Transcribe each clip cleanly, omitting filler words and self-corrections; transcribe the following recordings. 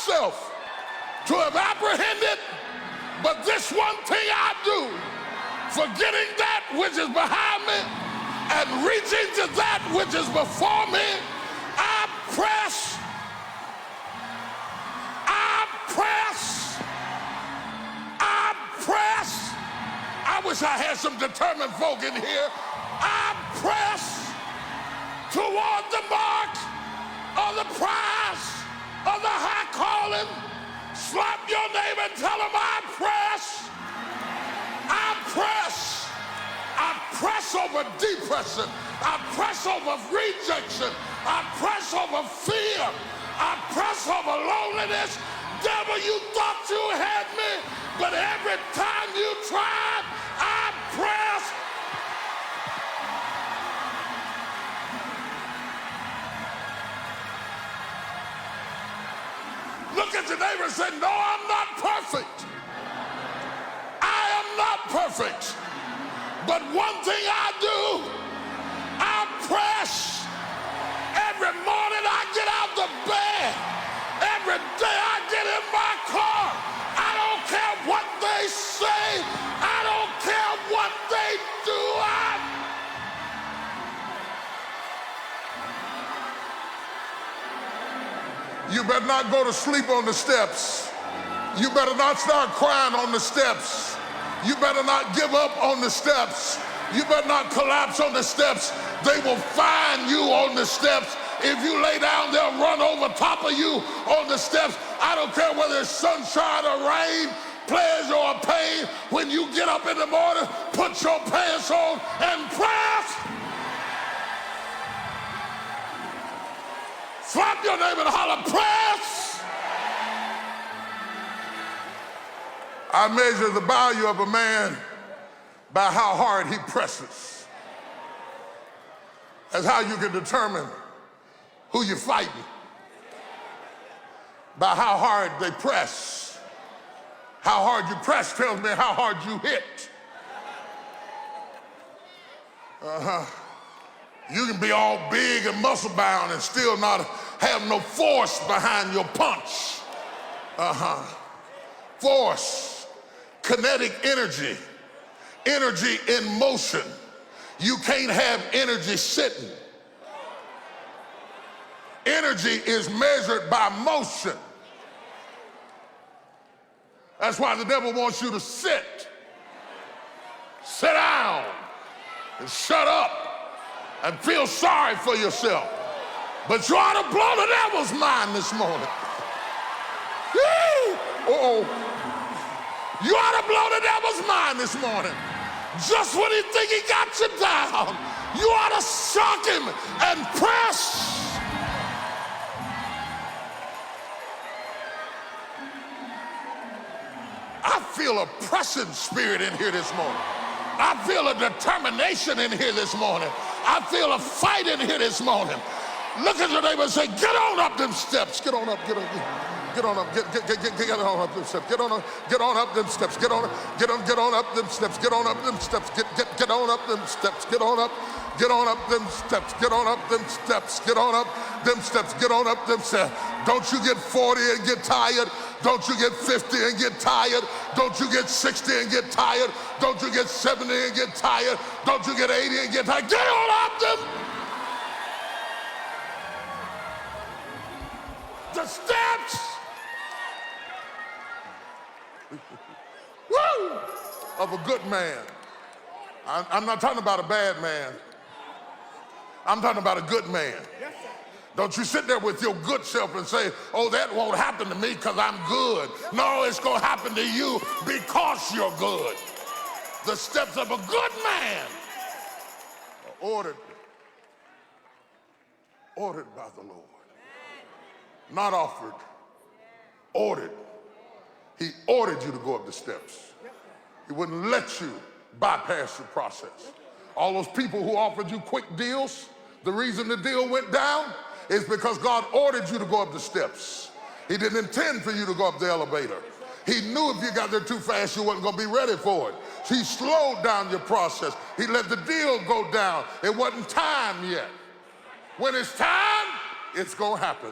myself to have apprehended, but this one thing I do, forgetting that which is behind me and reaching to that which is before me, I press. I wish I had some determined folk in here. I press toward the mark of the prize of the high calling. Slap your neighbor and tell him, I press. I press. I press over depression. I press over rejection. I press over fear. I press over loneliness. Devil, you thought you had me, but every time you tried, I pressed. Look at your neighbor and say, no, I'm not perfect. I am not perfect. But one thing I do, I press. Every morning I get out the bed. Every day I get in my car. I don't care what they say. I don't care what they do. You better not go to sleep on the steps. You better not start crying on the steps. You better not give up on the steps. You better not collapse on the steps. They will find you on the steps. If you lay down, they'll run over top of you on the steps. I don't care whether it's sunshine or rain, pleasure or pain. When you get up in the morning, put your pants on and press. Slap your neighbor and holler, press. I measure the value of a man by how hard he presses. That's how you can determine who you're fighting. By how hard they press. How hard you press tells me how hard you hit. You can be all big and muscle bound and still not have no force behind your punch. Force, kinetic energy, energy in motion. You can't have energy sitting. Energy is measured by motion. That's why the devil wants you to sit down and shut up and feel sorry for yourself. But you ought to blow the devil's mind this morning. You ought to blow the devil's mind this morning. Just when he think he got you down, you ought to shock him and press. I feel a pressing spirit in here this morning. I feel a determination in here this morning. I feel a fight in here this morning. Look at your neighbor and say, get on up them steps. Get on up, get on up, get on up them steps. Get on up them steps. Get on up them steps. Get on up them steps. Get on up them steps. Get on up them steps. Get on up them steps. Get on up them steps. Get on up them steps. Don't you get 40 and get tired. Don't you get 50 and get tired. Don't you get 60 and get tired. Don't you get 70 and get tired. Don't you get 80 and get tired. Get on up them. The steps. Woo! Of a good man. I'm not talking about a bad man. I'm talking about a good man. Yes, sir. Don't you sit there with your good self and say, oh, that won't happen to me because I'm good. No, it's going to happen to you because you're good. The steps of a good man are ordered by the Lord. Not offered, ordered. He ordered you to go up the steps. He wouldn't let you bypass the process. All those people who offered you quick deals, the reason the deal went down is because God ordered you to go up the steps. He didn't intend for you to go up the elevator. He knew if you got there too fast, you wasn't going to be ready for it. He slowed down your process. He let the deal go down. It wasn't time yet. When it's time, it's going to happen.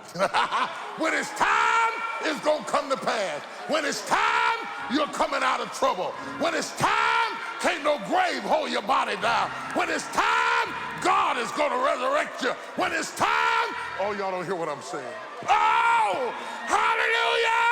When it's time, it's going to come to pass. When it's time, you're coming out of trouble. When it's time, can't no grave hold your body down. When it's time, God is going to resurrect you. When it's time, oh, y'all don't hear what I'm saying. Oh, hallelujah!